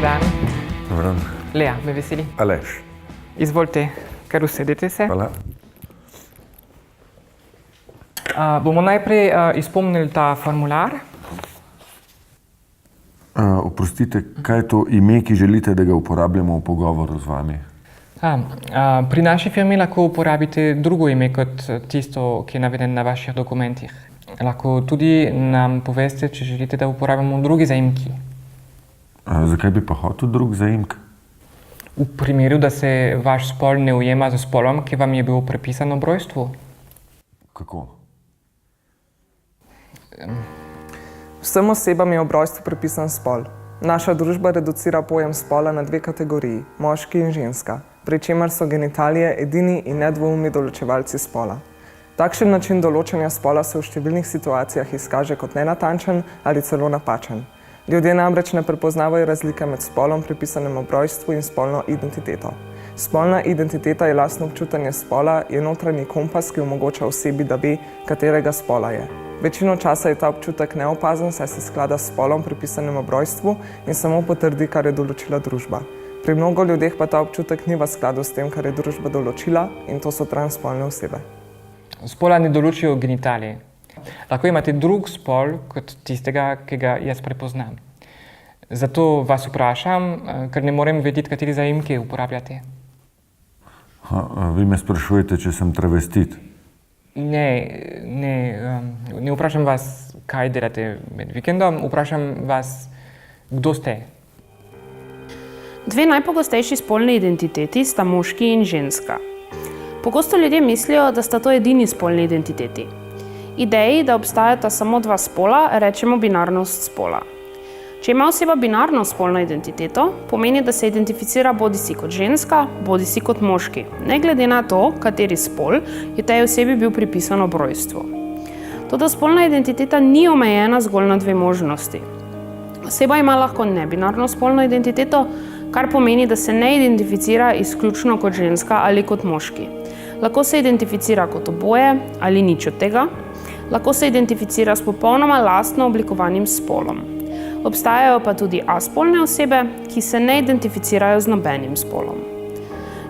dan. Dobar dan. Lea, me veseli. Aleš. Izvolite, kar usedite se. Hvala. Bomo najprej izpolnili ta formular. Oprostite, kaj je to ime, ki želite, da ga uporabljamo v pogovoru z vami? Pri naši firmi lahko uporabite drugo ime kot tisto, ki je navedeno na vaših dokumentih. Lahko tudi nam poveste, če želite, da uporabljamo drugi zaimki. Zakaj bi pa hotel drug zaimk? V primeru, da se vaš spol ne ujema z spolom, ki vam je bil pripisan ob rojstvu. Kako? Vsem osebam je ob rojstvu pripisan spol. Naša družba reducira pojem spola na dve kategoriji, moški in ženska, pri čemer so genitalije edini in nedvoumni določevalci spola. Takšen način določanja spola se v številnih situacijah izkaže kot nenatančen ali celo napačen. Ljudje namreč ne prepoznavajo razlike med spolom pripisanim ob rojstvu in spolno identiteto. Spolna identiteta je lastno občutanje spola, je notranji kompas, ki omogoča osebi, da ve, katerega spola je. Večino časa je ta občutek neopazen, saj se sklada s spolom pripisanim ob rojstvu in samo potrdi, kar je določila družba. Pri mnogo ljudeh pa ta občutek ni v skladu s tem, kar je družba določila, in to so transspolne osebe. Spola ne določijo genitalije. Lahko imate drug spol kot tistega, ki ga jaz prepoznam. Zato vas vprašam, ker ne morem vedeti, kateri zaimki uporabljate. Vi me sprašujete, če sem travestit? Ne vprašam vas, kaj delate med vikendom, vprašam vas, kdo ste. Dve najpogostejši spolni identiteti sta moški in ženska. Pogosto ljudje mislijo, da sta to edini spolni identiteti. Ideji, da obstajata samo dva spola, rečemo binarnost spola. Če ima oseba binarno spolno identiteto, pomeni, da se identificira bodisi kot ženska, bodisi kot moški, ne glede na to, kateri spol je tej osebi bil pripisan ob rojstvu. Toda spolna identiteta ni omejena zgolj na dve možnosti. Oseba ima lahko nebinarno spolno identiteto, kar pomeni, da se ne identificira izključno kot ženska ali kot moški. Lahko se identificira kot oboje ali nič od tega, lahko se identificira s popolnoma lastno oblikovanim spolom. Obstajajo pa tudi aspolne osebe, ki se ne identificirajo z nobenim spolom.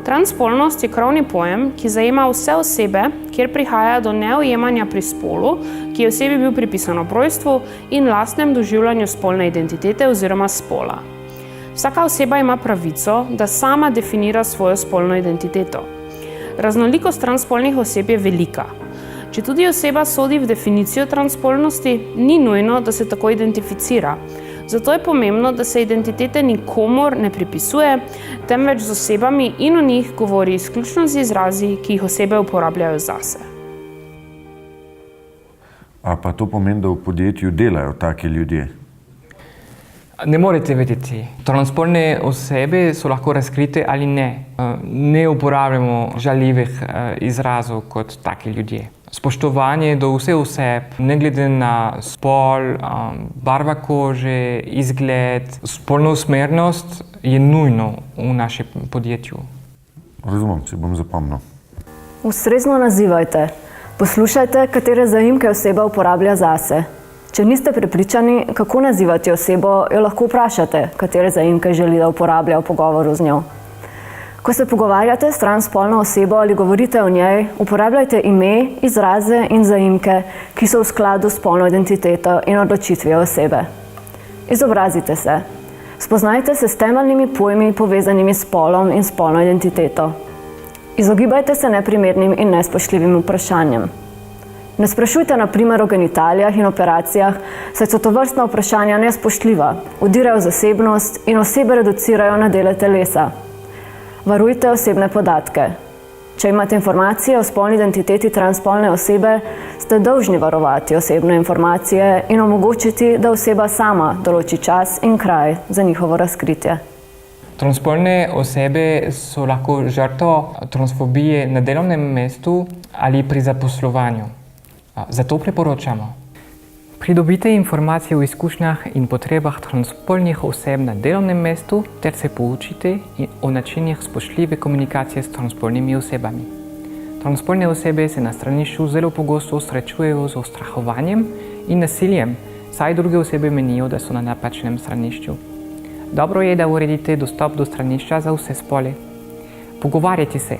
Transspolnost je krovni pojem, ki zajema vse osebe, kjer prihaja do neujemanja pri spolu, ki je osebi bil pripisan ob rojstvu in lastnem doživljanju spolne identitete oziroma spola. Vsaka oseba ima pravico, da sama definira svojo spolno identiteto. Raznolikost transspolnih oseb je velika. Če tudi oseba sodi v definicijo transspolnosti, ni nujno, da se tako identificira. Zato je pomembno, da se identitete nikomur ne pripisuje, temveč z osebami in o njih govori izključno z izrazi, ki jih osebe uporabljajo zase. A pa to pomeni, da v podjetju delajo taki ljudje? Ne morete vedeti. Transspolne osebe so lahko razkrite ali ne. Ne uporabljamo žaljivih izrazov kot taki ljudje. Spoštovanje do vseh oseb, ne glede na spol, barva kože, izgled, spolno usmerjenost je nujno v našem podjetju. Razumem, če bom zapomnil. Ustrezno nazivajte. Poslušajte, katere zaimke oseba uporablja zase. Če niste prepričani, kako nazivati osebo, jo lahko vprašate, katere zaimke želi, da uporablja v pogovoru z njo. Ko se pogovarjate s transspolno osebo ali govorite o njej, uporabljajte ime, izraze in zaimke, ki so v skladu s spolno identiteto in odločitvijo osebe. Izobrazite se. Spoznajte se s temeljnimi pojmi povezanimi s spolom in spolno identiteto. Izogibajte se neprimernim in nespoštljivim vprašanjem. Ne sprašujte na primer o genitalijah in operacijah, saj so tovrstna vprašanja nespoštljiva, vdirajo v zasebnost in osebe reducirajo na dele telesa. Varujte osebne podatke. Če imate informacije o spolni identiteti transspolne osebe, ste dolžni varovati osebne informacije in omogočiti, da oseba sama določi čas in kraj za njihovo razkritje. Transspolne osebe so lahko žrtev transfobije na delovnem mestu ali pri zaposlovanju. Zato priporočamo. Pridobite informacije o izkušnjah in potrebah transspolnih oseb na delovnem mestu ter se poučite o načinih spoštljive komunikacije s transspolnimi osebami. Transspolne osebe se na stranišču zelo pogosto srečujejo z ustrahovanjem in nasiljem, saj druge osebe menijo, da so na napačnem stranišču. Dobro je, da uredite dostop do stranišča za vse spole. Pogovarjajte se.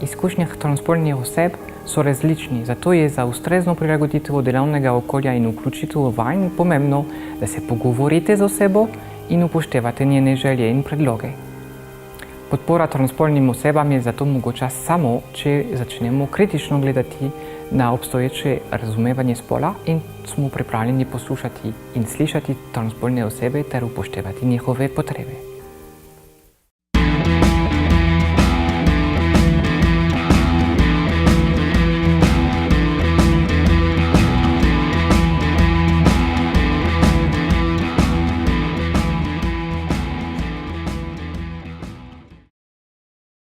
Izkušnje transspolnih oseb so različni, zato je za ustrezno prilagoditev delovnega okolja in vključitev vanj pomembno, da se pogovorite z osebo in upoštevate njene želje in predloge. Podpora transspolnim osebam je zato mogoča samo, če začnemo kritično gledati na obstoječe razumevanje spola in smo pripravljeni poslušati in slišati transspolne osebe ter upoštevati njihove potrebe.